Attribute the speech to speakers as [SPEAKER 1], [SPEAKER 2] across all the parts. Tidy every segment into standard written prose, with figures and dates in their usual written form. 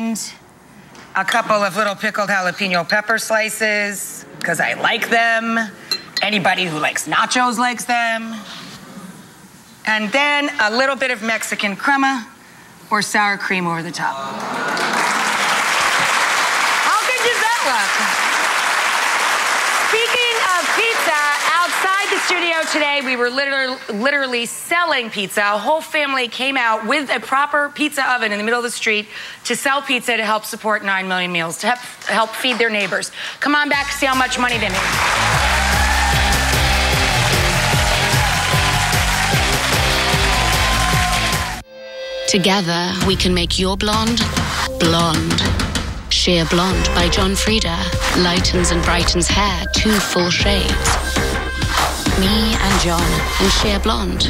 [SPEAKER 1] and a couple of little pickled jalapeno pepper slices, because I like them. Anybody who likes nachos likes them. And then a little bit of Mexican crema or sour cream over the top. How good does that look? Speaking of pizza, outside the studio today, we were literally selling pizza. A whole family came out with a proper pizza oven in the middle of the street to sell pizza to help support 9 Million Meals, to help feed their neighbors. Come on back, see how much money they made.
[SPEAKER 2] Together, we can make your blonde, blonde. Sheer Blonde by John Frieda lightens and brightens hair 2 full shades. Me and John and Sheer Blonde.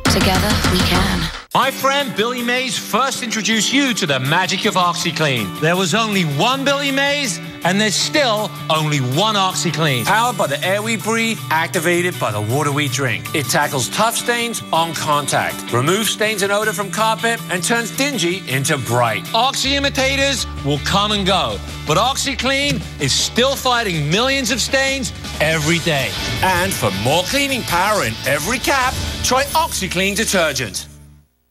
[SPEAKER 2] Together, we can.
[SPEAKER 3] My friend Billy Mays first introduced you to the magic of OxiClean. There was only one Billy Mays, and there's still only one OxiClean. Powered by the air we breathe, activated by the water we drink. It tackles tough stains on contact, removes stains and odor from carpet, and turns dingy into bright. Oxy imitators will come and go, but OxiClean is still fighting millions of stains every day. And for more cleaning power in every cap, try OxiClean detergent.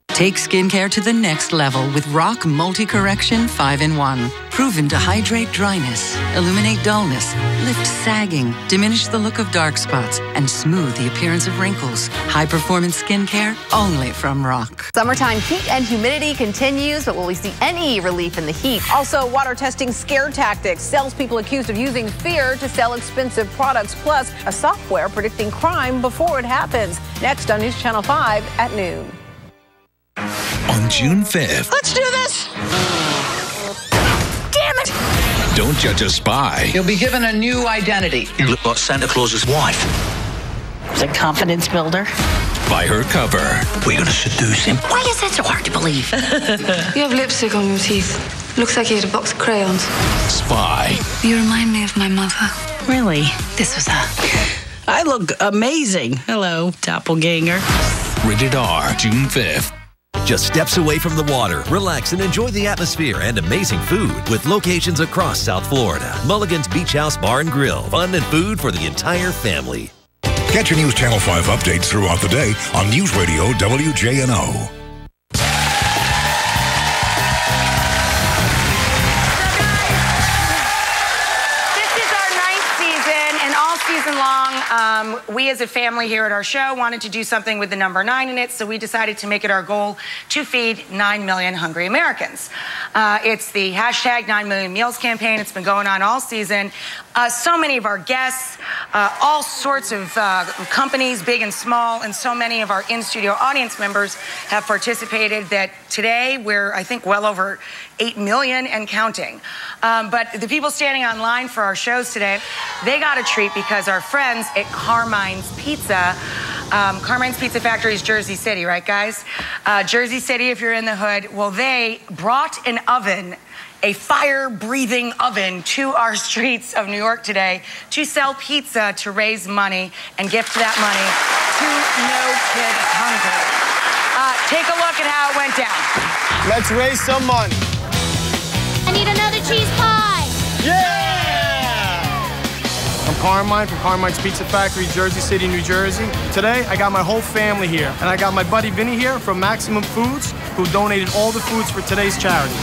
[SPEAKER 4] Take skincare to the next level with Rock Multi-Correction 5-in-1. Proven to hydrate dryness, illuminate dullness, lift sagging, diminish the look of dark spots, and smooth the appearance of wrinkles. High-performance skincare only from Rock.
[SPEAKER 5] Summertime heat and humidity continues, but will we see any relief in the heat? Also, water testing scare tactics. Salespeople accused of using fear to sell expensive products, plus a software predicting crime before it happens. Next on News Channel 5 at noon.
[SPEAKER 6] On June 5th.
[SPEAKER 5] Let's do this! Damn it!
[SPEAKER 6] Don't judge a spy.
[SPEAKER 7] You'll be given a new identity.
[SPEAKER 8] You look like Santa Claus's wife.
[SPEAKER 5] It's a confidence builder.
[SPEAKER 6] By her cover.
[SPEAKER 8] We're going to seduce him.
[SPEAKER 5] Why is that so hard to believe?
[SPEAKER 9] You have lipstick on your teeth. Looks like you had a box of crayons.
[SPEAKER 6] Spy.
[SPEAKER 9] You remind me of my mother.
[SPEAKER 5] Really?
[SPEAKER 9] This was her.
[SPEAKER 5] I look amazing. Hello, doppelganger.
[SPEAKER 6] Rated R, June 5th.
[SPEAKER 10] Just steps away from the water, relax and enjoy the atmosphere and amazing food with locations across South Florida. Mulligan's Beach House Bar and Grill. Fun and food for the entire family.
[SPEAKER 11] Catch your News Channel 5 updates throughout the day on News Radio WJNO.
[SPEAKER 1] We as a family here at our show wanted to do something with the number 9 in it, so we decided to make it our goal to feed 9 million hungry Americans. It's the hashtag 9 Million Meals campaign. It's been going on all season. So many of our guests, all sorts of companies, big and small, and so many of our in-studio audience members have participated that today we're, I think, well over 8 million and counting. But the people standing online for our shows today, they got a treat because our friends at Carmine's Pizza, Carmine's Pizza Factory is Jersey City, right, guys? Jersey City, if you're in the hood, well, they brought an oven, a fire-breathing oven, to our streets of New York today to sell pizza to raise money and gift that money to No Kid Hungry. Take a look at how it went down.
[SPEAKER 12] Let's raise some money.
[SPEAKER 13] I need another cheese pie.
[SPEAKER 12] Yeah! I'm Carmine from Carmine's Pizza Factory, Jersey City, New Jersey. Today, I got my whole family here, and I got my buddy Vinny here from Maximum Foods, who donated all the foods for today's charity.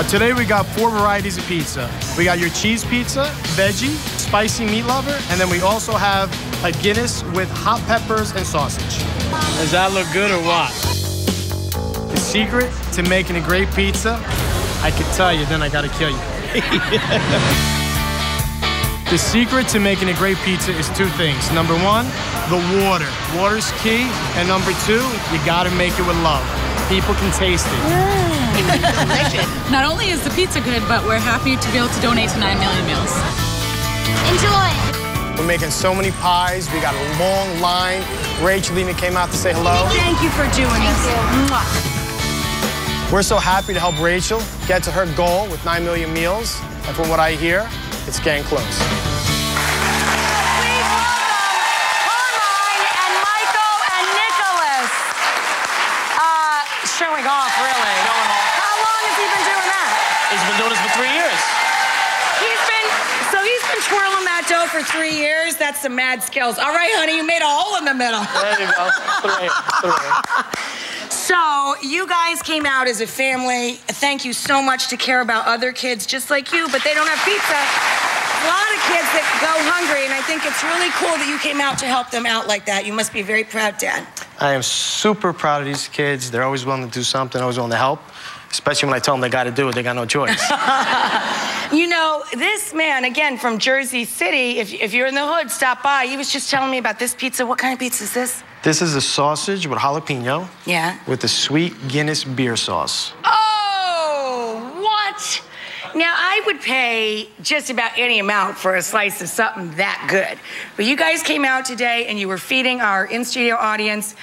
[SPEAKER 12] Today, we got 4 varieties of pizza. We got your cheese pizza, veggie, spicy meat lover, and then we also have a Guinness with hot peppers and sausage. Does that look good or what? The secret to making a great pizza, I could tell you, then I gotta kill you. The secret to making a great pizza is 2 things. Number 1, the water. Water's key. And number 2, you gotta make it with love. People can taste it.
[SPEAKER 14] Not only is the pizza good, but we're happy to be able to donate to 9 Million Meals.
[SPEAKER 13] Enjoy.
[SPEAKER 12] We're making so many pies. We got a long line. Rachel even came out to say hello.
[SPEAKER 1] Thank you for doing this.
[SPEAKER 12] We're so happy to help Rachel get to her goal with 9 million meals. And from what I hear, it's getting close.
[SPEAKER 1] Please welcome Carmine and Michael and Nicholas. Showing off, really. How long has he been
[SPEAKER 3] He's been doing this for 3 years.
[SPEAKER 1] He's been twirling that dough for 3 years. That's some mad skills. All right, honey, you made a hole in the middle.
[SPEAKER 3] There you go.
[SPEAKER 1] So you guys came out as a family. Thank you so much to care about other kids just like you, but they don't have pizza. A lot of kids that go hungry, and I think it's really cool that you came out to help them out like that. You must be very proud, Dad.
[SPEAKER 12] I am super proud of these kids. They're always willing to do something, always willing to help. Especially when I tell them they got to do it, they got no choice.
[SPEAKER 1] You know, this man, again, from Jersey City, if you're in the hood, stop by. He was just telling me about this pizza. What kind of pizza is this?
[SPEAKER 12] This is a sausage with jalapeno.
[SPEAKER 1] Yeah.
[SPEAKER 12] With the sweet Guinness beer sauce.
[SPEAKER 1] Oh, what? Now, I would pay just about any amount for a slice of something that good. But you guys came out today and you were feeding our in-studio audience.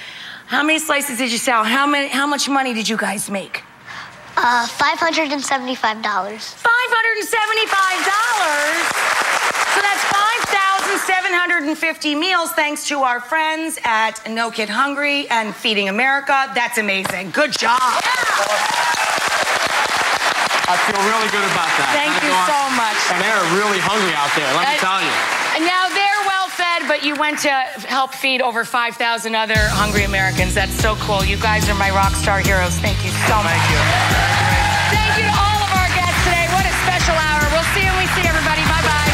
[SPEAKER 1] How many slices did you sell? How much money did you guys make?
[SPEAKER 13] $575.
[SPEAKER 1] $575? So that's 5,750 meals thanks to our friends at No Kid Hungry and Feeding America. That's amazing. Good job.
[SPEAKER 3] I feel really good about that.
[SPEAKER 1] Thank you so much.
[SPEAKER 3] And they're really hungry out there, let me tell you.
[SPEAKER 1] Now, they're well fed, but you went to help feed over 5,000 other hungry Americans. That's so cool. You guys are my rock star heroes. Thank you so much.
[SPEAKER 3] Thank you.
[SPEAKER 1] Thank you to all of our guests today. What a special hour. We'll see you when we see everybody. Bye-bye.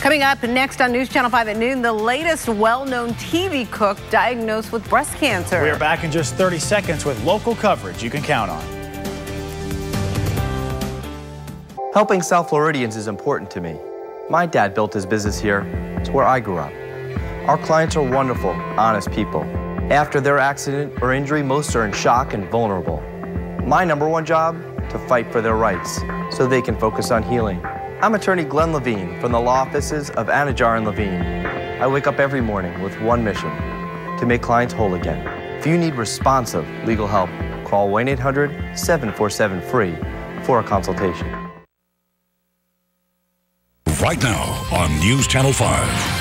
[SPEAKER 5] Coming up next on News Channel 5 at noon, the latest well-known TV cook diagnosed with breast cancer.
[SPEAKER 15] We are back in just 30 seconds with local coverage you can count on.
[SPEAKER 16] Helping South Floridians is important to me. My dad built his business here. It's where I grew up. Our clients are wonderful, honest people. After their accident or injury, most are in shock and vulnerable. My #1 job? To fight for their rights so they can focus on healing. I'm attorney Glenn Levine from the law offices of Anajar and Levine. I wake up every morning with one mission, to make clients whole again. If you need responsive legal help, call 1-800-747-FREE for a consultation.
[SPEAKER 11] Right now on News Channel 5.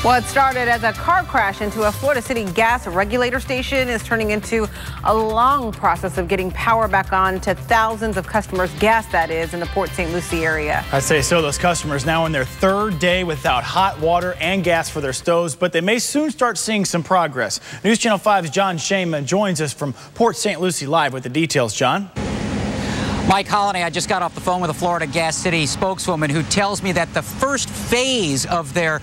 [SPEAKER 5] What started as a car crash into a Florida City gas regulator station is turning into a long process of getting power back on to thousands of customers' gas, that is, in the Port St. Lucie area.
[SPEAKER 15] I'd say so. Those customers now in their third day without hot water and gas for their stoves, but they may soon start seeing some progress. News Channel 5's John Shaman joins us from Port St. Lucie live with the details. John?
[SPEAKER 17] Mike Holliday, I just got off the phone with a Florida Gas City spokeswoman who tells me that the first phase of their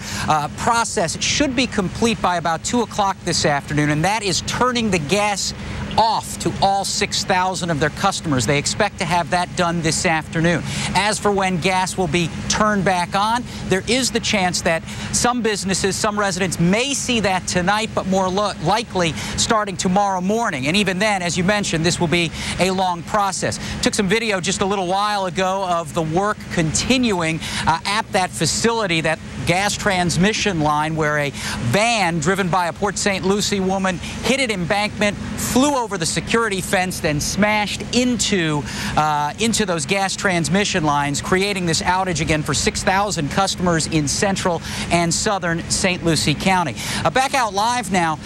[SPEAKER 17] process should be complete by about 2 o'clock this afternoon, and that is turning the gas off to all 6,000 of their customers. They expect to have that done this afternoon. As for when gas will be turned back on, there is the chance that some businesses, some residents may see that tonight, but more likely starting tomorrow morning. And even then, as you mentioned, this will be a long process. Took some video just a little while ago of the work continuing at that facility, that gas transmission line, where a van driven by a Port St. Lucie woman hit an embankment, flew over the security fence, then smashed into those gas transmission lines, creating this outage again for 6,000 customers in central and southern St. Lucie County. Back out live now.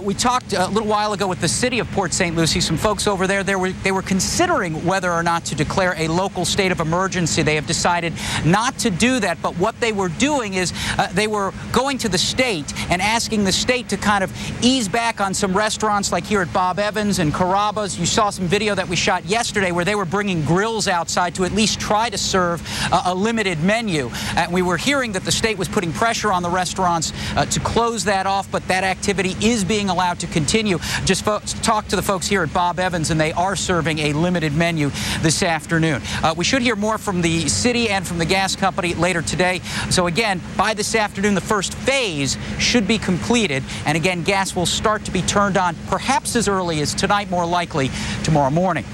[SPEAKER 17] We talked a little while ago with the city of Port St. Lucie. Some folks over there, they were considering whether or not to declare a local state of emergency. They have decided not to do that, but what they were doing is they were going to the state and asking the state to kind of ease back on some restaurants like here at Bob Evans and Carrabba's. You saw some video that we shot yesterday where they were bringing grills outside to at least try to serve a limited menu. And we were hearing that the state was putting pressure on the restaurants to close that off, but that activity is being allowed to continue. Just talk to the folks here at Bob Evans, and they are serving a limited menu this afternoon. We should hear more from the city and from the gas company later today. So again, by this afternoon, the first phase should be completed. And again, gas will start to be turned on perhaps as early as tonight, more likely tomorrow morning.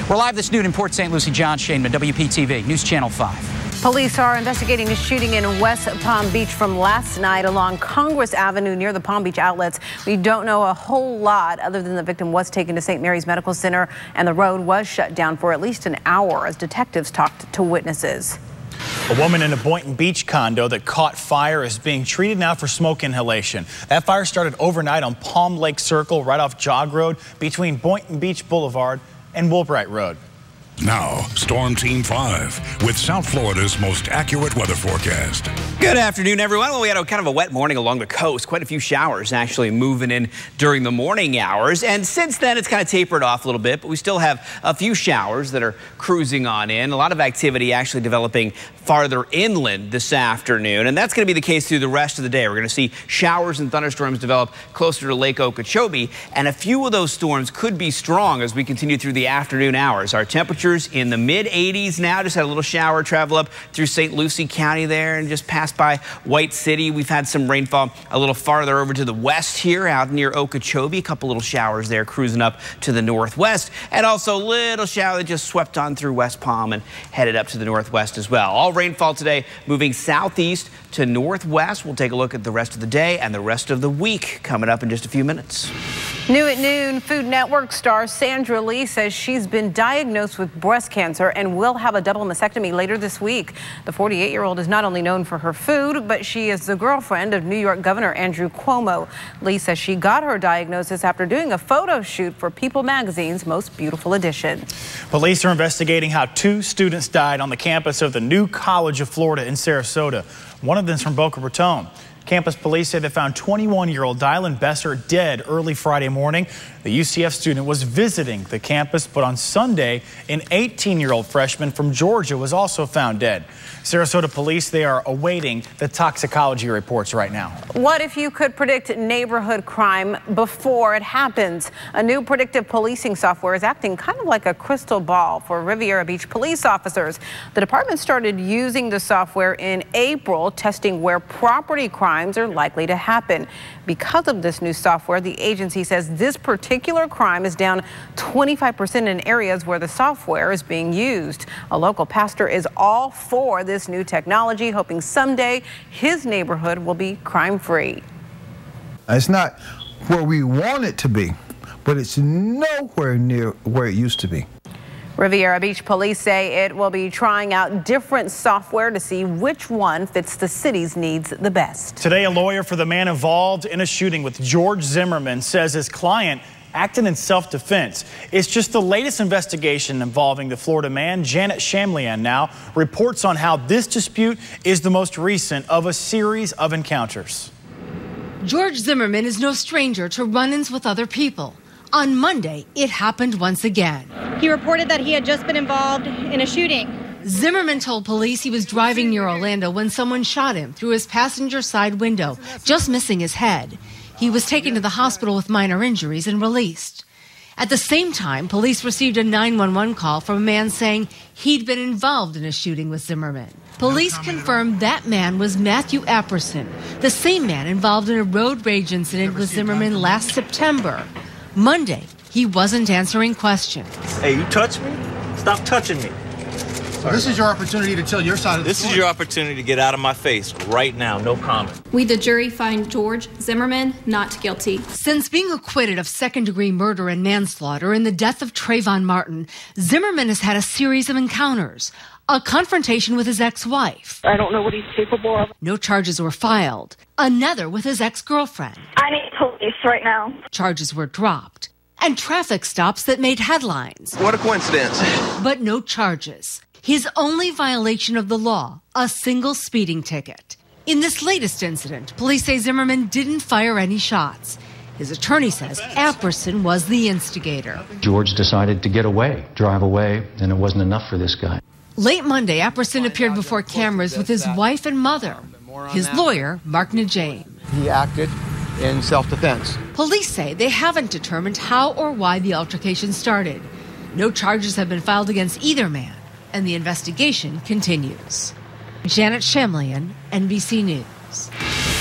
[SPEAKER 17] We're live this noon in Port St. Lucie. John Shainman, WPTV News Channel 5.
[SPEAKER 5] Police are investigating a shooting in West Palm Beach from last night along Congress Avenue near the Palm Beach outlets. We don't know a whole lot other than the victim was taken to St. Mary's Medical Center and the road was shut down for at least an hour as detectives talked to witnesses.
[SPEAKER 15] A woman in a Boynton Beach condo that caught fire is being treated now for smoke inhalation. That fire started overnight on Palm Lake Circle right off Jog Road between Boynton Beach Boulevard and Woolbright Road.
[SPEAKER 11] Now, Storm Team 5 with South Florida's most accurate weather forecast.
[SPEAKER 18] Good afternoon, everyone. Well, we had kind of a wet morning along the coast. Quite a few showers actually moving in during the morning hours. And since then, it's kind of tapered off a little bit, but we still have a few showers that are cruising on in. A lot of activity actually developing farther inland this afternoon. And that's going to be the case through the rest of the day. We're going to see showers and thunderstorms develop closer to Lake Okeechobee. And a few of those storms could be strong as we continue through the afternoon hours. Our temperatures in the mid-80s now. Just had a little shower travel up through St. Lucie County there and just passed by White City. We've had some rainfall a little farther over to the west here out near Okeechobee. A couple little showers there cruising up to the northwest. And also a little shower that just swept on through West Palm and headed up to the northwest as well. All rainfall today moving southeast to northwest. We'll take a look at the rest of the day and the rest of the week coming up in just a few minutes.
[SPEAKER 5] New at noon, Food Network star Sandra Lee says she's been diagnosed with breast cancer and will have a double mastectomy later this week. The 48-year-old is not only known for her food, but she is the girlfriend of New York Governor Andrew Cuomo. Lee says she got her diagnosis after doing a photo shoot for People magazine's Most Beautiful Edition.
[SPEAKER 15] Police are investigating how 2 students died on the campus of the New College of Florida in Sarasota. One of them is from Boca Raton. Campus police say they found 21-year-old Dylan Besser dead early Friday morning. The UCF student was visiting the campus, but on Sunday, an 18-year-old freshman from Georgia was also found dead. Sarasota police, they are awaiting the toxicology reports right now.
[SPEAKER 5] What if you could predict neighborhood crime before it happens? A new predictive policing software is acting kind of like a crystal ball for Riviera Beach police officers. The department started using the software in April, testing where property crimes are likely to happen. Because of this new software, the agency says this particular crime is down 25% in areas where the software is being used. A local pastor is all for this new technology, hoping someday his neighborhood will be crime-free.
[SPEAKER 19] It's not where we want it to be, but it's nowhere near where it used to be.
[SPEAKER 5] Riviera Beach police say it will be trying out different software to see which one fits the city's needs the best.
[SPEAKER 15] Today, a lawyer for the man involved in a shooting with George Zimmerman says his client acted in self-defense. It's just the latest investigation involving the Florida man. Janet Shamlian now reports on how this dispute is the most recent of a series of encounters.
[SPEAKER 20] George Zimmerman is no stranger to run-ins with other people. On Monday, it happened once again.
[SPEAKER 21] He reported that he had just been involved in a shooting.
[SPEAKER 20] Zimmerman told police he was driving near Orlando when someone shot him through his passenger side window, just missing his head. He was taken to the hospital with minor injuries and released. At the same time, police received a 911 call from a man saying he'd been involved in a shooting with Zimmerman. Police confirmed that man was Matthew Apperson, the same man involved in a road rage incident with Zimmerman last September. Monday, he wasn't answering questions.
[SPEAKER 22] Hey, you touch me? Stop touching me.
[SPEAKER 23] So this is your opportunity to tell your side of the story.
[SPEAKER 22] This is your opportunity to get out of my face right now. No comment.
[SPEAKER 21] We, the jury, find George Zimmerman not guilty.
[SPEAKER 20] Since being acquitted of second-degree murder and manslaughter in the death of Trayvon Martin, Zimmerman has had a series of encounters. A confrontation with his ex-wife.
[SPEAKER 24] I don't know what he's capable of.
[SPEAKER 20] No charges were filed. Another with his ex-girlfriend.
[SPEAKER 24] I need police right now.
[SPEAKER 20] Charges were dropped. And traffic stops that made headlines.
[SPEAKER 25] What a coincidence.
[SPEAKER 20] But no charges. His only violation of the law, a single speeding ticket. In this latest incident, police say Zimmerman didn't fire any shots. His attorney says Apperson was the instigator.
[SPEAKER 26] George decided to get away, drive away, and it wasn't enough for this guy.
[SPEAKER 20] Late Monday, Apperson appeared before cameras with his wife and mother. His lawyer, Mark Najame.
[SPEAKER 23] He acted in self-defense.
[SPEAKER 20] Police say they haven't determined how or why the altercation started. No charges have been filed against either man, and the investigation continues. Janet Shamlian, NBC News.
[SPEAKER 5] gas.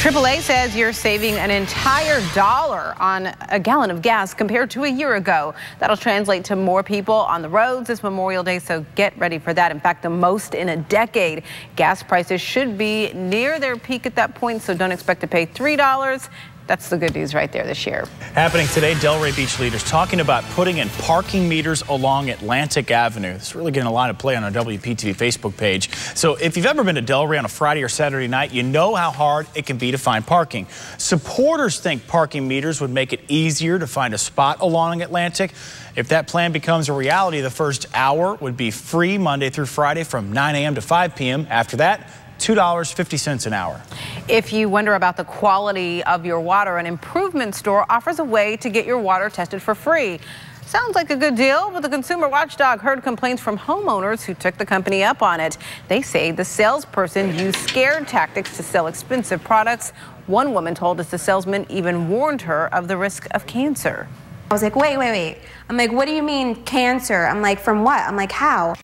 [SPEAKER 5] AAA says you're saving an entire $1 on a gallon of gas compared to a year ago. That'll translate to more people on the roads this Memorial Day, so get ready for that. In fact, the most in a decade. Gas prices should be near their peak at that point, so don't expect to pay $3. That's the good news right there this year.
[SPEAKER 15] Happening today, Delray Beach leaders talking about putting in parking meters along Atlantic Avenue. This is really getting a lot of play on our WPTV Facebook page. So if you've ever been to Delray on a Friday or Saturday night, you know how hard it can be to find parking. Supporters think parking meters would make it easier to find a spot along Atlantic. If that plan becomes a reality, the first hour would be free Monday through Friday from 9 a.m. to 5 p.m. After that, $2.50 an hour.
[SPEAKER 5] If you wonder about the quality of your water, an Improvement Store offers a way to get your water tested for free. Sounds like a good deal, but the Consumer Watchdog heard complaints from homeowners who took the company up on it. They say the salesperson used scare tactics to sell expensive products. One woman told us the salesman even warned her of the risk of cancer.
[SPEAKER 2] I was like, wait. I'm like, what do you mean cancer? I'm like, from what? I'm like, how?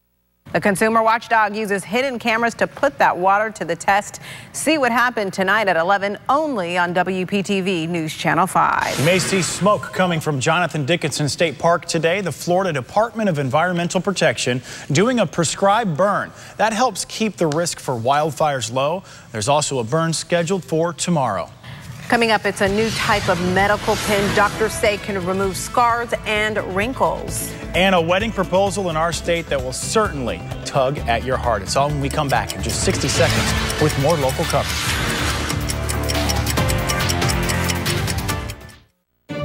[SPEAKER 5] The Consumer Watchdog uses hidden cameras to put that water to the test. See what happened tonight at 11, only on WPTV News Channel 5.
[SPEAKER 15] You may see smoke coming from Jonathan Dickinson State Park today. The Florida Department of Environmental Protection doing a prescribed burn. That helps keep the risk for wildfires low. There's also a burn scheduled for tomorrow.
[SPEAKER 5] Coming up, it's a new type of medical pin doctors say can remove scars and wrinkles.
[SPEAKER 15] And a wedding proposal in our state that will certainly tug at your heart. It's all when we come back in just 60 seconds with more local coverage.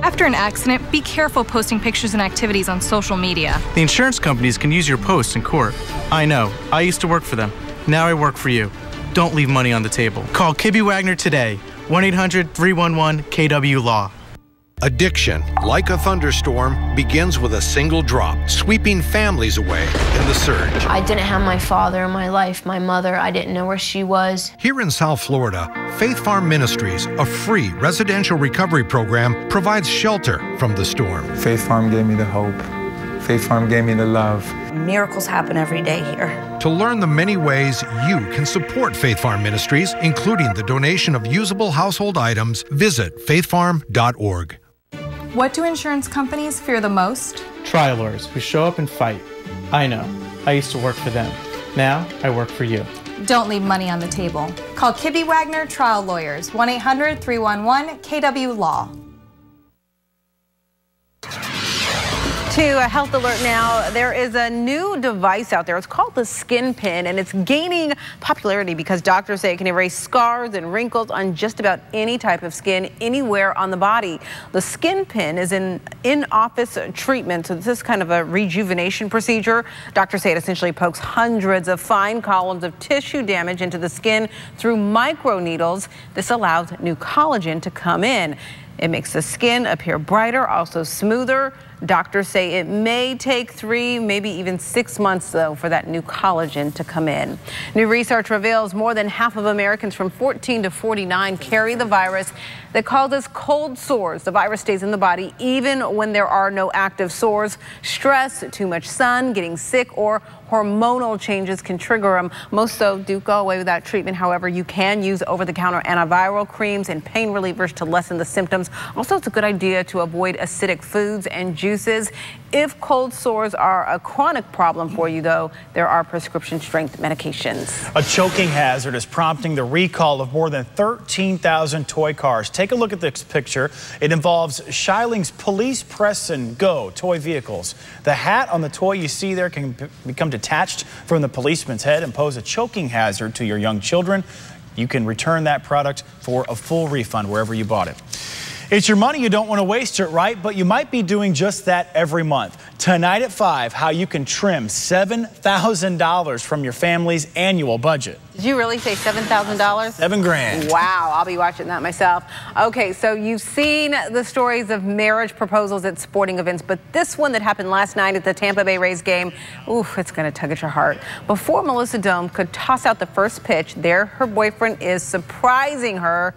[SPEAKER 4] After an accident, be careful posting pictures and activities on social media.
[SPEAKER 7] The insurance companies can use your posts in court. I know. I used to work for them. Now I work for you. Don't leave money on the table. Call Kibbe Wagner today. 1-800-311-KW-LAW.
[SPEAKER 8] Addiction, like a thunderstorm, begins with a single drop, sweeping families away in the surge.
[SPEAKER 9] I didn't have my father in my life, my mother. I didn't know where she was.
[SPEAKER 8] Here in South Florida, Faith Farm Ministries, a free residential recovery program, provides shelter from the storm.
[SPEAKER 25] Faith Farm gave me the hope. Faith Farm gave me the love.
[SPEAKER 9] Miracles happen every day here.
[SPEAKER 8] To learn the many ways you can support Faith Farm Ministries, including the donation of usable household items, visit faithfarm.org.
[SPEAKER 4] What do insurance companies fear the most?
[SPEAKER 7] Trial lawyers who show up and fight. I know. I used to work for them. Now I work for you.
[SPEAKER 4] Don't leave money on the table. Call Kibbe Wagner Trial Lawyers, 1-800-311-KW-LAW.
[SPEAKER 5] To a health alert now, there is a new device out there. It's called the Skin Pin, and it's gaining popularity because doctors say it can erase scars and wrinkles on just about any type of skin anywhere on the body. The Skin Pin is an in-office treatment, so this is kind of a rejuvenation procedure. Doctors say it essentially pokes hundreds of fine columns of tissue damage into the skin through microneedles. This allows new collagen to come in. It makes the skin appear brighter, also smoother. Doctors say it may take 3, maybe even 6 months, though, for that new collagen to come in. New research reveals more than half of Americans from 14 to 49 carry the virus that causes cold sores. The virus stays in the body even when there are no active sores. Stress, too much sun, getting sick, or hormonal changes can trigger them. Most, though, do go away without treatment. However, you can use over-the-counter antiviral creams and pain relievers to lessen the symptoms. Also, it's a good idea to avoid acidic foods and juices. If cold sores are a chronic problem for you, though, there are prescription-strength medications.
[SPEAKER 15] A choking hazard is prompting the recall of more than 13,000 toy cars. Take a look at this picture. It involves Shiling's Police Press and Go toy vehicles. The hat on the toy you see there can become detached from the policeman's head and pose a choking hazard to your young children. You can return that product for a full refund wherever you bought it. It's your money, you don't want to waste it, right? But you might be doing just that every month. Tonight at 5, how you can trim $7,000 from your family's annual budget.
[SPEAKER 5] Did you really say $7,000?
[SPEAKER 15] $7 grand.
[SPEAKER 5] Wow, I'll be watching that myself. Okay, so you've seen the stories of marriage proposals at sporting events, but this one that happened last night at the Tampa Bay Rays game, oof, it's going to tug at your heart. Before Melissa Dohm could toss out the first pitch, there her boyfriend is surprising her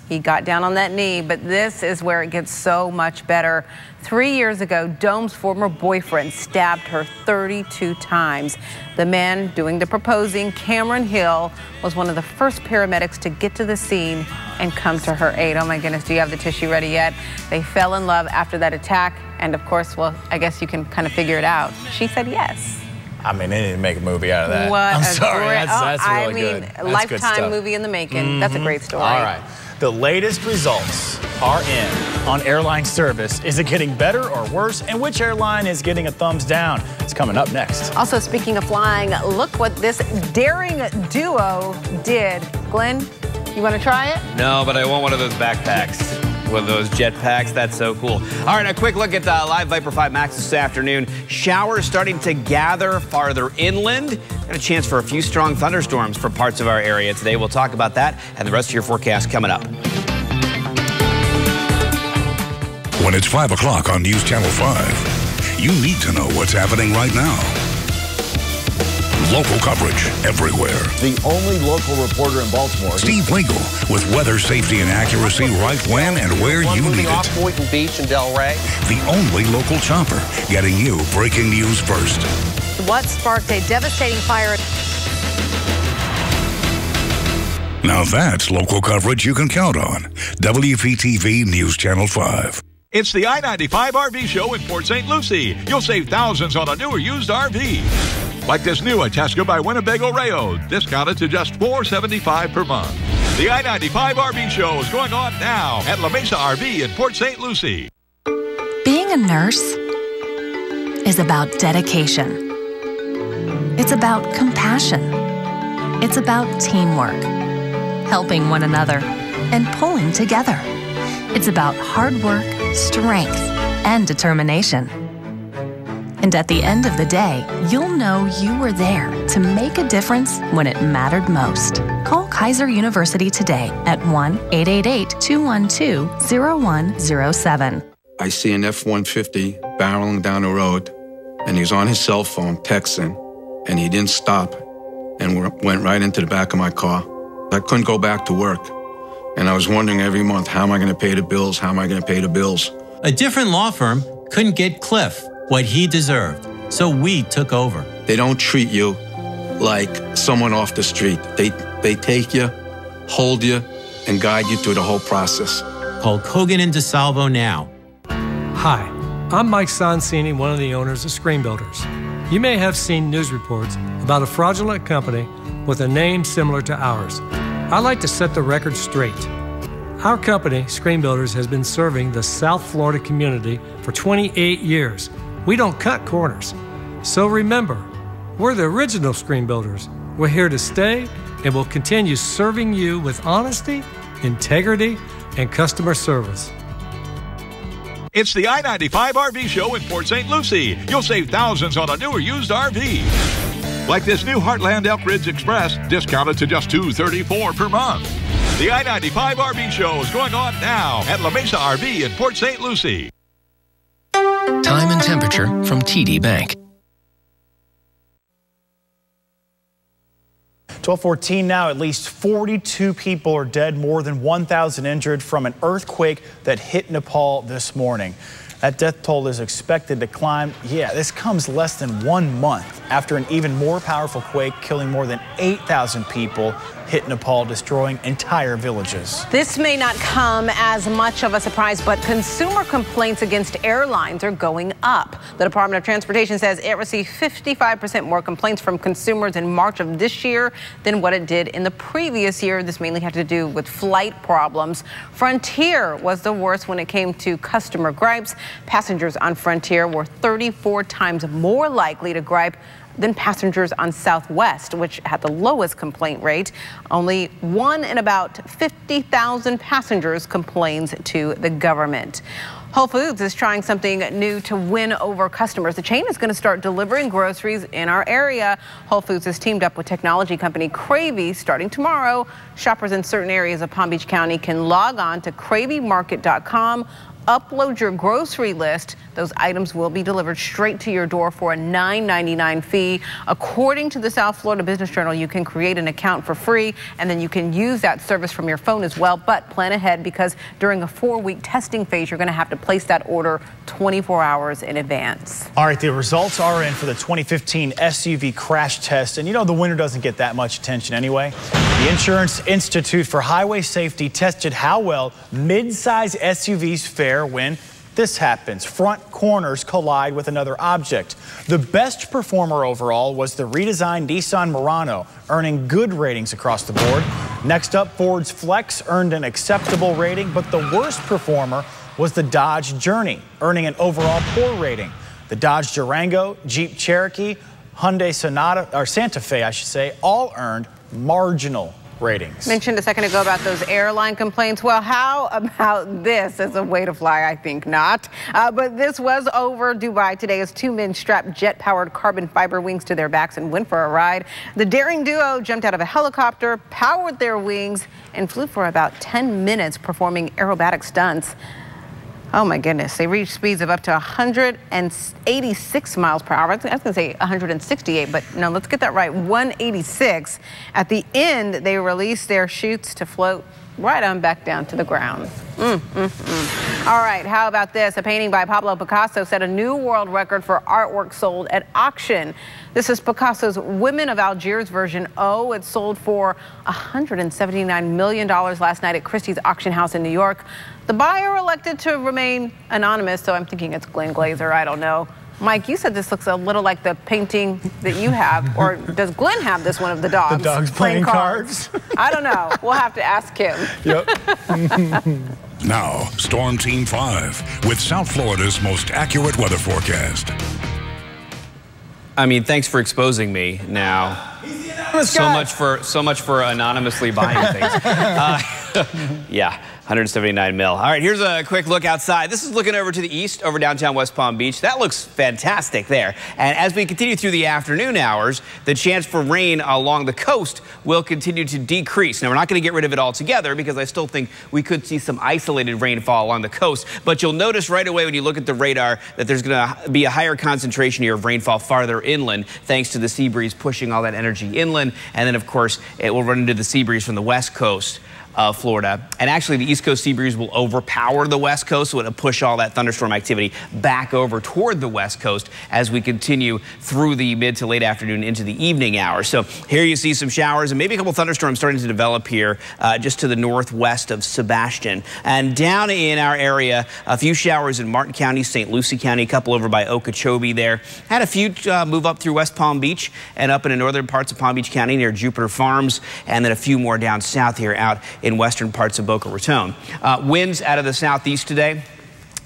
[SPEAKER 5] He got down on that knee, but this is where it gets so much better. 3 years ago, Dome's former boyfriend stabbed her 32 times. The man doing the proposing, Cameron Hill, was one of the first paramedics to get to the scene and come to her aid. Oh my goodness, do you have the tissue ready yet? They fell in love after that attack, and of course, well, I guess you can kind of figure it out. She said yes.
[SPEAKER 15] I mean, they need to make a movie out of that.
[SPEAKER 5] What
[SPEAKER 15] I'm
[SPEAKER 5] a
[SPEAKER 15] sorry,
[SPEAKER 5] great,
[SPEAKER 15] that's really good.
[SPEAKER 5] A
[SPEAKER 15] That's good
[SPEAKER 5] lifetime
[SPEAKER 15] stuff.
[SPEAKER 5] movie in the making. That's a great story.
[SPEAKER 15] All right. The latest results are in on airline service. Is it getting better or worse? And which airline is getting a thumbs down? It's coming up next.
[SPEAKER 5] Also, speaking of flying, look what this daring duo did. Glenn, you want to try it?
[SPEAKER 18] No, but I want one of those backpacks. With those jetpacks, that's so cool. All right, a quick look at live Viper 5 Max this afternoon. Showers starting to gather farther inland. Got a chance for a few strong thunderstorms for parts of our area today. We'll talk about that and the rest of your forecast coming up.
[SPEAKER 11] When it's 5 o'clock on News Channel 5, you need to know what's happening right now. Local coverage everywhere.
[SPEAKER 3] The only local reporter in Baltimore.
[SPEAKER 11] Steve Legal with weather, safety, and accuracy right when and where you need it.
[SPEAKER 3] Off Boynton Beach and Delray.
[SPEAKER 11] The only local chopper getting you breaking news first.
[SPEAKER 5] What sparked a devastating fire?
[SPEAKER 11] Now that's local coverage you can count on. WPTV News Channel 5.
[SPEAKER 6] It's the I-95 RV show in Port St. Lucie. You'll save thousands on a new or used RV. Like this new Itasca by Winnebago Rayo, discounted to just $475 per month. The I-95 RV show is going on now at La Mesa RV in Port St. Lucie.
[SPEAKER 10] Being a nurse is about dedication. It's about compassion. It's about teamwork, helping one another, and pulling together. It's about hard work, strength, and determination. And at the end of the day, you'll know you were there to make a difference when it mattered most. Call Kaiser University today at 1-888-212-0107.
[SPEAKER 12] I see an F-150 barreling down the road, and he's on his cell phone texting, and he didn't stop and went right into the back of my car. I couldn't go back to work, and I was wondering every month, how am I going to pay the bills? How am I going to pay the bills?
[SPEAKER 13] A different law firm couldn't get Cliff what he deserved, so we took over.
[SPEAKER 12] They don't treat you like someone off the street. They take you, hold you, and guide you through the whole process.
[SPEAKER 13] Call Kogan and DeSalvo now.
[SPEAKER 14] Hi, I'm Mike Sonsini, one of the owners of Screen Builders. You may have seen news reports about a fraudulent company with a name similar to ours. I'd like to set the record straight. Our company, Screen Builders, has been serving the South Florida community for 28 years. We don't cut corners. So remember, we're the original Screen Builders. We're here to stay and will continue serving you with honesty, integrity, and customer service.
[SPEAKER 6] It's the I-95 RV show in Port St. Lucie. You'll save thousands on a new or used RV. Like this new Heartland Elk Ridge Express, discounted to just $234 per month. The I-95 RV show is going on now at La Mesa RV in Port St. Lucie.
[SPEAKER 27] Time and temperature from TD Bank.
[SPEAKER 15] 12:14 now. At least 42 people are dead, more than 1,000 injured from an earthquake that hit Nepal this morning. That death toll is expected to climb. Yeah, this comes less than 1 month after an even more powerful quake killing more than 8,000 people hit Nepal, destroying entire villages.
[SPEAKER 5] This may not come as much of a surprise, but consumer complaints against airlines are going up. The Department of Transportation says it received 55% more complaints from consumers in March of this year than what it did in the previous year. This mainly had to do with flight problems. Frontier was the worst when it came to customer gripes. Passengers on Frontier were 34 times more likely to gripe than passengers on Southwest, which had the lowest complaint rate. Only 1 in about 50,000 passengers complains to the government. Whole Foods is trying something new to win over customers. The chain is going to start delivering groceries in our area. Whole Foods has teamed up with technology company Cravey starting tomorrow. Shoppers in certain areas of Palm Beach County can log on to craveymarket.com, upload your grocery list, those items will be delivered straight to your door for a $9.99 fee. According to the South Florida Business Journal, you can create an account for free, and then you can use that service from your phone as well. But plan ahead, because during a 4-week testing phase, you're going to have to place that order 24 hours in advance.
[SPEAKER 15] All right, the results are in for the 2015 SUV crash test. And you know, the winner doesn't get that much attention anyway. The Insurance Institute for Highway Safety tested how well mid-size SUVs fare when this happens. Front corners collide with another object. The best performer overall was the redesigned Nissan Murano, earning good ratings across the board. Next up, Ford's Flex earned an acceptable rating, but the worst performer was the Dodge Journey, earning an overall poor rating. The Dodge Durango, Jeep Cherokee, Hyundai Sonata, or Santa Fe, I should say, all earned marginal ratings.
[SPEAKER 5] Mentioned a second ago about those airline complaints. Well, how about this as a way to fly? I think not. But this was over Dubai today as 2 men strapped jet-powered carbon fiber wings to their backs and went for a ride. The daring duo jumped out of a helicopter, powered their wings, and flew for about 10 minutes performing aerobatic stunts. Oh my goodness, they reached speeds of up to 186 miles per hour. I was going to say 168, but no, let's get that right, 186. At the end, they released their chutes to float right on back down to the ground. All right, how about this? A painting by Pablo Picasso set a new world record for artwork sold at auction. This is Picasso's Women of Algiers version O. It sold for $179 million last night at Christie's auction house in New York. The buyer elected to remain anonymous, so I'm thinking it's Glenn Glazer. I don't know. Mike, you said this looks a little like the painting that you have, or does Glenn have this one of the dogs?
[SPEAKER 15] The dogs playing cards?
[SPEAKER 5] I don't know. We'll have to ask him.
[SPEAKER 15] Yep.
[SPEAKER 11] Now, Storm Team 5 with South Florida's most accurate weather forecast.
[SPEAKER 18] I mean, thanks for exposing me now. So much for anonymously buying things. Yeah. 179 mil. All right, here's a quick look outside. This is looking over to the east, over downtown West Palm Beach. That looks fantastic there. And as we continue through the afternoon hours, the chance for rain along the coast will continue to decrease. Now, we're not going to get rid of it altogether because I still think we could see some isolated rainfall along the coast. But you'll notice right away when you look at the radar that there's going to be a higher concentration here of rainfall farther inland, thanks to the sea breeze pushing all that energy inland. And then, of course, it will run into the sea breeze from the west coast of Florida. And actually, the East Coast sea breeze will overpower the West Coast, so it'll push all that thunderstorm activity back over toward the West Coast as we continue through the mid to late afternoon into the evening hours. So here you see some showers and maybe a couple thunderstorms starting to develop here just to the northwest of Sebastian. And down in our area, a few showers in Martin County, St. Lucie County, a couple over by Okeechobee there. Had a few move up through West Palm Beach and up in the northern parts of Palm Beach County near Jupiter Farms, and then a few more down south here out in western parts of Boca Raton. Winds out of the southeast today.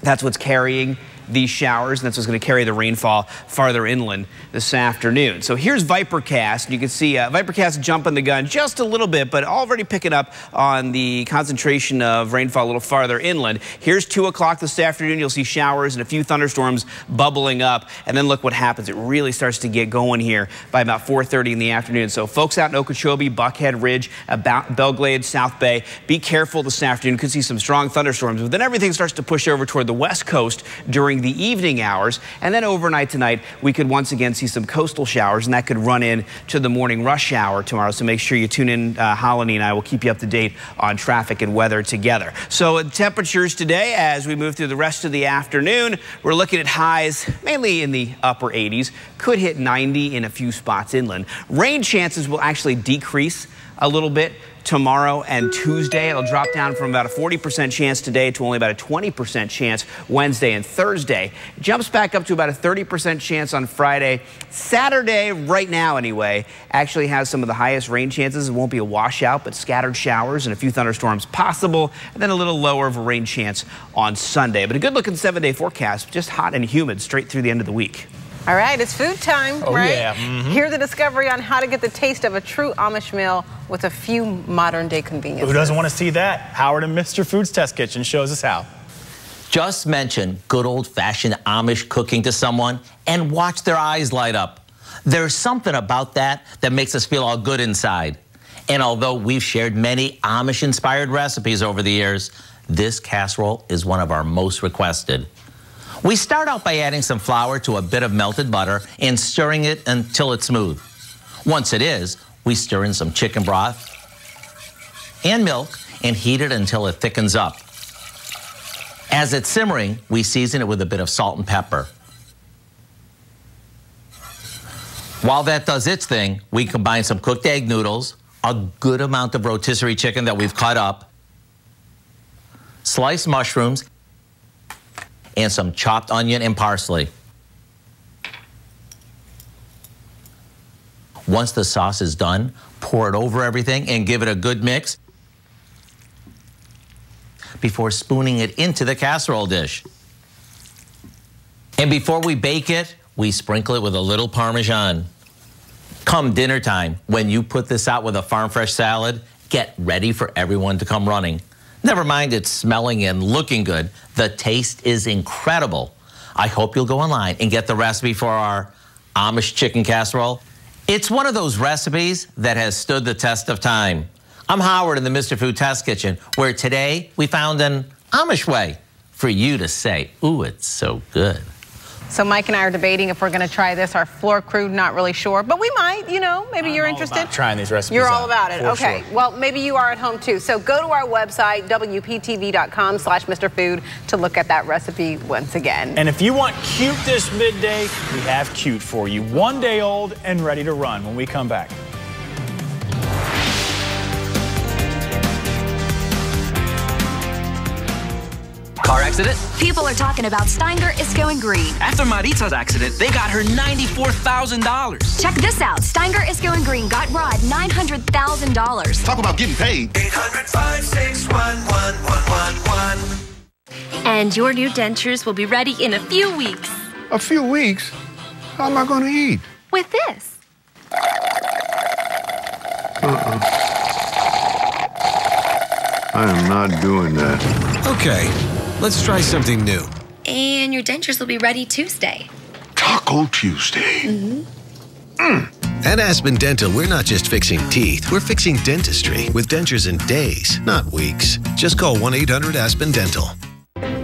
[SPEAKER 18] That's what's carrying these showers, and that's what's going to carry the rainfall farther inland this afternoon. So here's Vipercast. You can see Vipercast jumping the gun just a little bit, but already picking up on the concentration of rainfall a little farther inland. Here's 2 o'clock this afternoon. You'll see showers and a few thunderstorms bubbling up, and then look what happens. It really starts to get going here by about 4:30 in the afternoon. So folks out in Okeechobee, Buckhead Ridge, about Belglade, South Bay, be careful this afternoon. Could see some strong thunderstorms, but then everything starts to push over toward the west coast during the evening hours, and then overnight tonight we could once again see some coastal showers, and that could run in to the morning rush hour tomorrow. So make sure you tune in. Holony and I will keep you up to date on traffic and weather together. So temperatures today as we move through the rest of the afternoon, we're looking at highs mainly in the upper 80s, could hit 90 in a few spots inland. Rain chances will actually decrease a little bit tomorrow and Tuesday. It'll drop down from about a 40% chance today to only about a 20% chance Wednesday and Thursday. It jumps back up to about a 30% chance on Friday. Saturday, right now anyway, actually has some of the highest rain chances. It won't be a washout, but scattered showers and a few thunderstorms possible, and then a little lower of a rain chance on Sunday. But a good looking 7-day forecast, just hot and humid straight through the end of the week.
[SPEAKER 5] All right, it's food time, right?
[SPEAKER 15] Yeah.
[SPEAKER 5] Here's a discovery on how to get the taste of a true Amish meal with a few modern-day conveniences.
[SPEAKER 15] Who doesn't want to see that? Howard and Mr. Food's Test Kitchen shows us how.
[SPEAKER 1] Just mention good old-fashioned Amish cooking to someone and watch their eyes light up. There's something about that that makes us feel all good inside. And although we've shared many Amish-inspired recipes over the years, this casserole is one of our most requested. We start out by adding some flour to a bit of melted butter and stirring it until it's smooth. Once it is, we stir in some chicken broth and milk and heat it until it thickens up. As it's simmering, we season it with a bit of salt and pepper. While that does its thing, we combine some cooked egg noodles, a good amount of rotisserie chicken that we've cut up, sliced mushrooms, and some chopped onion and parsley. Once the sauce is done, pour it over everything and give it a good mix before spooning it into the casserole dish. And before we bake it, we sprinkle it with a little Parmesan. Come dinner time, when you put this out with a farm fresh salad, get ready for everyone to come running. Never mind it's smelling and looking good, the taste is incredible. I hope you'll go online and get the recipe for our Amish chicken casserole. It's one of those recipes that has stood the test of time. I'm Howard in the Mr. Food Test Kitchen, where today we found an Amish way for you to say, ooh, it's so good.
[SPEAKER 5] So Mike and I are debating if we're going to try this. Our floor crew, not really sure, but we might, you know, maybe you're interested.
[SPEAKER 15] About trying these recipes.
[SPEAKER 5] You're all about it.
[SPEAKER 15] For
[SPEAKER 5] Okay.
[SPEAKER 15] sure.
[SPEAKER 5] Well, maybe you are at home too. So go to our website, WPTV.com/Mr. Food to look at that recipe once again.
[SPEAKER 15] And if you want cute this midday, we have cute for you. 1 day old and ready to run when we come back.
[SPEAKER 16] Car accident?
[SPEAKER 17] People are talking about Steinger is going green.
[SPEAKER 16] After Maritza's accident, they got her $94,000.
[SPEAKER 17] Check this out. Steinger is going green got Rod $900,000.
[SPEAKER 19] Talk about getting paid.
[SPEAKER 16] 800-561-1111.
[SPEAKER 17] And your new dentures will be ready in a few weeks.
[SPEAKER 19] A few weeks? How am I going to eat?
[SPEAKER 17] With this.
[SPEAKER 19] I am not doing that.
[SPEAKER 21] Okay, let's try something new.
[SPEAKER 17] And your dentures will be ready Tuesday.
[SPEAKER 19] Taco Tuesday.
[SPEAKER 21] At Aspen Dental, we're not just fixing teeth, we're fixing dentistry with dentures in days, not weeks. Just call 1-800-ASPEN Dental.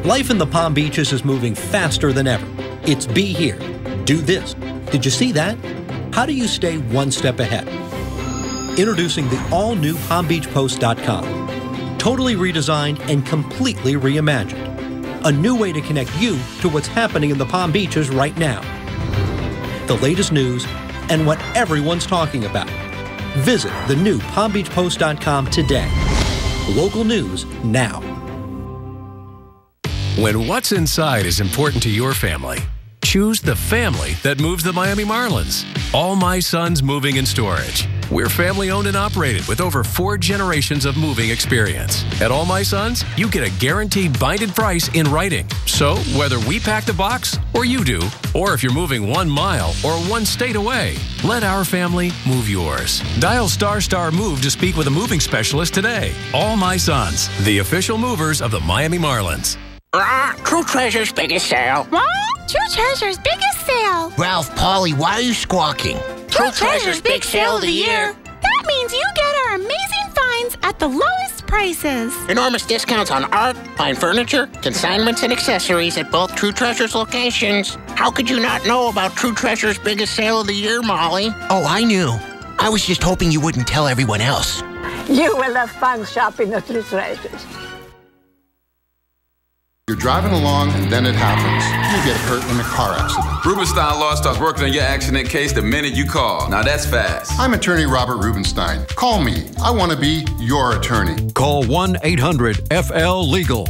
[SPEAKER 22] Life in the Palm Beaches is moving faster than ever. It's be here, do this. Did you see that? How do you stay one step ahead? Introducing the all-new PalmBeachPost.com. Totally redesigned and completely reimagined. A new way to connect you to what's happening in the Palm Beaches right now. The latest news and what everyone's talking about. Visit the new PalmBeachPost.com today. Local news now.
[SPEAKER 27] When what's inside is important to your family, choose the family that moves the Miami Marlins. All My Sons Moving and Storage. We're family owned and operated with over 4 generations of moving experience. At All My Sons, you get a guaranteed binded price in writing. So whether we pack the box or you do, or if you're moving 1 mile or 1 state away, let our family move yours. Dial ** move to speak with a moving specialist today. All My Sons, the official movers of the Miami Marlins.
[SPEAKER 24] True Treasure's biggest sale.
[SPEAKER 26] What? True Treasure's biggest sale.
[SPEAKER 24] Ralph, Polly, why are you squawking?
[SPEAKER 26] True Treasure's big sale of the year. That means you get our amazing finds at the lowest prices.
[SPEAKER 24] Enormous discounts on art, fine furniture, consignments, and accessories at both True Treasure's locations. How could you not know about True Treasure's biggest sale of the year, Molly?
[SPEAKER 26] Oh, I knew. I was just hoping you wouldn't tell everyone else.
[SPEAKER 28] You will have fun shopping at True Treasures.
[SPEAKER 23] You're driving along and then it happens. You get hurt in a car accident.
[SPEAKER 29] Rubenstein Law starts working on your accident case the minute you call. Now that's fast.
[SPEAKER 23] I'm attorney Robert Rubenstein. Call me. I want to be your attorney.
[SPEAKER 30] Call 1-800-FL-LEGAL.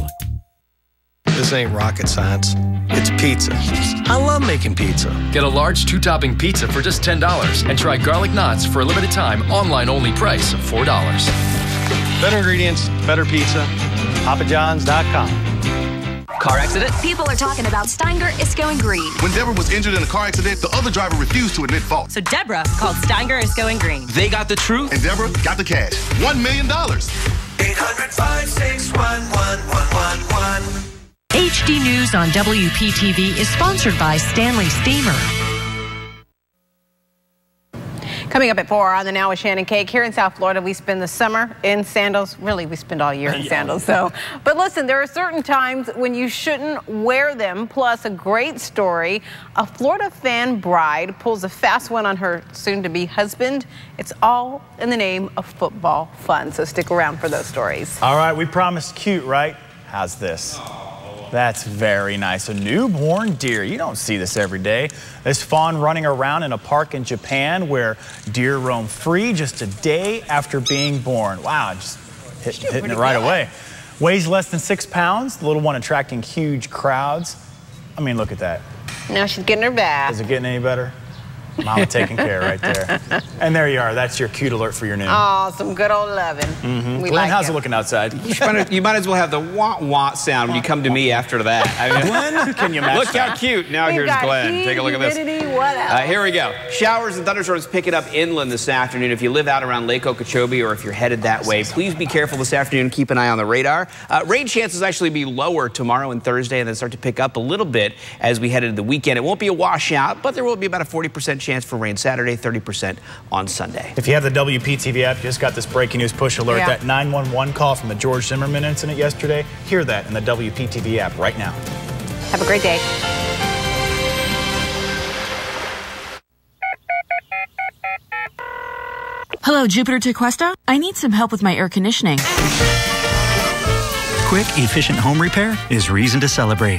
[SPEAKER 31] This ain't rocket science. It's pizza. I love making pizza.
[SPEAKER 27] Get a large 2-topping pizza for just $10 and try garlic knots for a limited time online-only price of $4.
[SPEAKER 31] Better ingredients, better pizza. PapaJohns.com.
[SPEAKER 16] Car accident?
[SPEAKER 17] People are talking about Steinger is going green.
[SPEAKER 19] When Deborah was injured in a car accident, the other driver refused to admit fault.
[SPEAKER 32] So Deborah called Steinger is going green.
[SPEAKER 16] They got the truth.
[SPEAKER 19] And Deborah got the cash. $1 million.
[SPEAKER 29] 800-561-1111.
[SPEAKER 33] HD News on WPTV is sponsored by Stanley Steamer.
[SPEAKER 5] Coming up at 4 on the Now with Shannon Cake. Here in South Florida, we spend the summer in sandals. Really, we spend all year in sandals. But listen, there are certain times when you shouldn't wear them. Plus, a great story. A Florida fan bride pulls a fast one on her soon-to-be husband. It's all in the name of football fun. So stick around for those stories.
[SPEAKER 15] All right, we promised cute, right? How's this? That's very nice. A newborn deer. You don't see this every day. This fawn running around in a park in Japan where deer roam free just a day after being born. Wow, just hitting it right away. Weighs less than 6 pounds. The little one attracting huge crowds. I mean, look at that.
[SPEAKER 5] Now she's getting her bath.
[SPEAKER 15] Is it getting any better? Mama taking care right there. And there you are. That's your cute alert for your noon.
[SPEAKER 5] Oh, some good old loving.
[SPEAKER 15] Glenn, like how's it looking outside?
[SPEAKER 18] You might as well have the wah-wah sound when you come to me after that. I mean,
[SPEAKER 15] Glenn, can you match
[SPEAKER 18] Look how cute. Now here's Glenn. Take a look at this.
[SPEAKER 5] What else?
[SPEAKER 18] Here we go. Showers and thunderstorms picking up inland this afternoon. If you live out around Lake Okeechobee or if you're headed that way, please be careful this afternoon. Keep an eye on the radar. Rain chances actually be lower tomorrow and Thursday and then start to pick up a little bit as we head into the weekend. It won't be a washout, but there will be about a 40% chance for rain Saturday, 30% on Sunday.
[SPEAKER 15] If you have the WPTV app, you just got this breaking news push alert.
[SPEAKER 5] Yeah.
[SPEAKER 15] That 911 call from the George Zimmerman incident yesterday. Hear that in the WPTV app right now.
[SPEAKER 5] Have a great day.
[SPEAKER 2] Hello, Jupiter to Cuesta. I need some help with my air conditioning.
[SPEAKER 3] Quick, efficient home repair is reason to celebrate.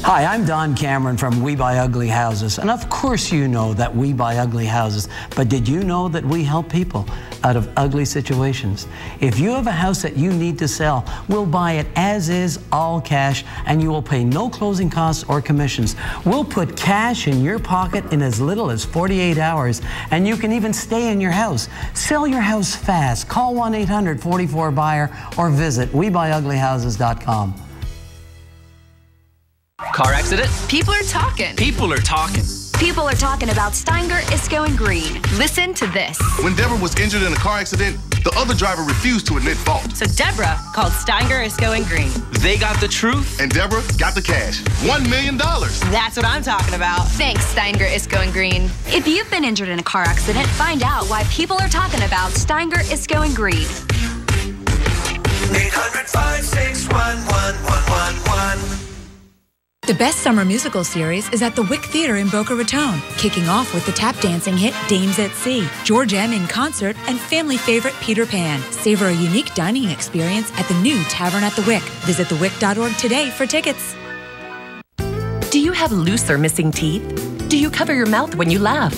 [SPEAKER 4] Hi, I'm Don Cameron from We Buy Ugly Houses. And of course you know that we buy ugly houses. But did you know that we help people out of ugly situations? If you have a house that you need to sell, we'll buy it as is, all cash, and you will pay no closing costs or commissions. We'll put cash in your pocket in as little as 48 hours, and you can even stay in your house. Sell your house fast. Call 1-800-44-BUYER or visit WeBuyUglyHouses.com.
[SPEAKER 16] Car accident?
[SPEAKER 17] People are talking.
[SPEAKER 16] People are talking.
[SPEAKER 17] People are talking about Steinger, Isco, and Green. Listen to this.
[SPEAKER 19] When Deborah was injured in a car accident, the other driver refused to admit fault.
[SPEAKER 32] So Deborah called Steinger, Isco, and Green.
[SPEAKER 16] They got the truth.
[SPEAKER 19] And Deborah got the cash. $1 million.
[SPEAKER 32] That's what I'm talking about.
[SPEAKER 17] Thanks, Steinger, Isco, and Green. If you've been injured in a car accident, find out why people are talking about Steinger, Isco, and Green.
[SPEAKER 6] 800-561-1111. The best summer musical series is at the Wick Theater in Boca Raton, kicking off with the tap dancing hit Dames at Sea, George M. in concert, and family favorite Peter Pan. Savor a unique dining experience at the new Tavern at the Wick. Visit thewick.org today for tickets.
[SPEAKER 33] Do you have loose or missing teeth? Do you cover your mouth when you laugh?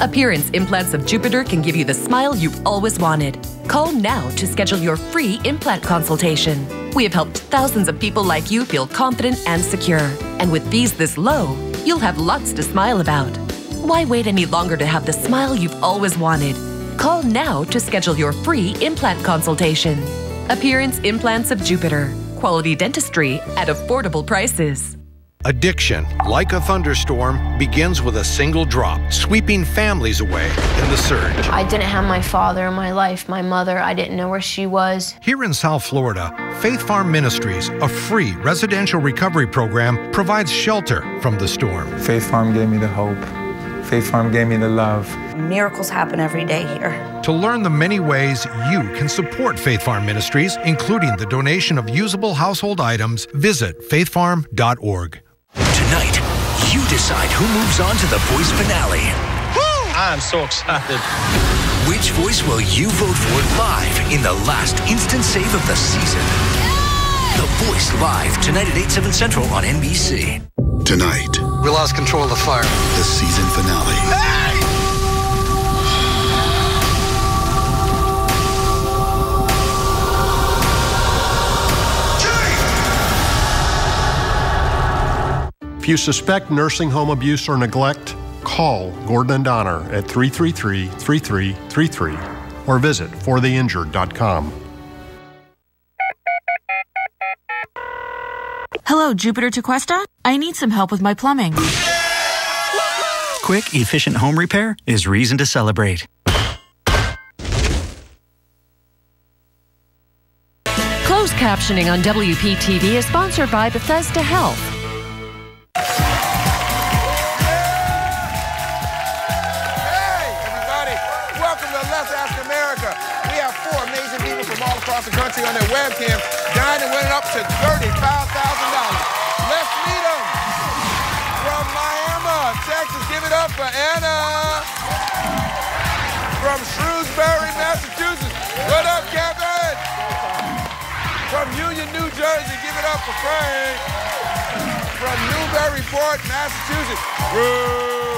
[SPEAKER 33] Appearance Implants of Jupiter can give you the smile you've always wanted. Call now to schedule your free implant consultation. We have helped thousands of people like you feel confident and secure. And with fees this low, you'll have lots to smile about. Why wait any longer to have the smile you've always wanted? Call now to schedule your free implant consultation. Appearance Implants of Jupiter. Quality dentistry at affordable prices.
[SPEAKER 21] Addiction, like a thunderstorm, begins with a single drop, sweeping families away in the surge.
[SPEAKER 7] I didn't have my father in my life, my mother, I didn't know where she was.
[SPEAKER 21] Here in South Florida, Faith Farm Ministries, a free residential recovery program, provides shelter from the storm.
[SPEAKER 8] Faith Farm gave me the hope. Faith Farm gave me the love.
[SPEAKER 7] Miracles happen every day here.
[SPEAKER 21] To learn the many ways you can support Faith Farm Ministries, including the donation of usable household items, visit faithfarm.org.
[SPEAKER 9] Tonight, you decide who moves on to the voice finale.
[SPEAKER 31] Woo! I'm so excited.
[SPEAKER 9] Which voice will you vote for live in the last instant save of the season? The Voice live tonight at 8, 7 Central on NBC.
[SPEAKER 23] Tonight,
[SPEAKER 31] We lost control of the fire.
[SPEAKER 23] the season finale.
[SPEAKER 10] If you suspect nursing home abuse or neglect, call Gordon and Donner at 333-3333 or visit fortheinjured.com.
[SPEAKER 2] Hello, Jupiter to Cuesta. I need some help with my plumbing.
[SPEAKER 3] Quick, efficient home repair is reason to celebrate.
[SPEAKER 33] Closed captioning on WPTV is sponsored by Bethesda Health.
[SPEAKER 1] across the country on their webcam. Dining went up to $35,000. Let's meet them. From Miami, Texas, give it up for Anna. From Shrewsbury, Massachusetts, what up, Kevin? From Union, New Jersey, give it up for Frank. From Newburyport, Massachusetts, Ruth.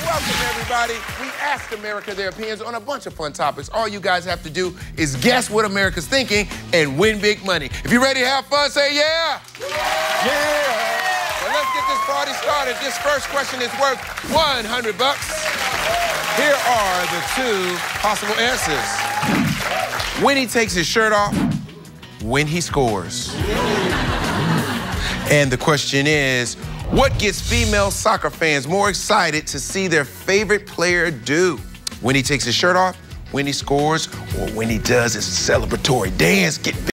[SPEAKER 1] Welcome, everybody. We asked America their opinions on a bunch of fun topics. All you guys have to do is guess what America's thinking and win big money. If you're ready to have fun, say yeah. Yeah. Well, let's get this party started. This first question is worth $100. Here are the two possible answers. When he takes his shirt off, when he scores. And the question is, what gets female soccer fans more excited to see their favorite player do? When he takes his shirt off, when he scores, or when he does his celebratory dance? Get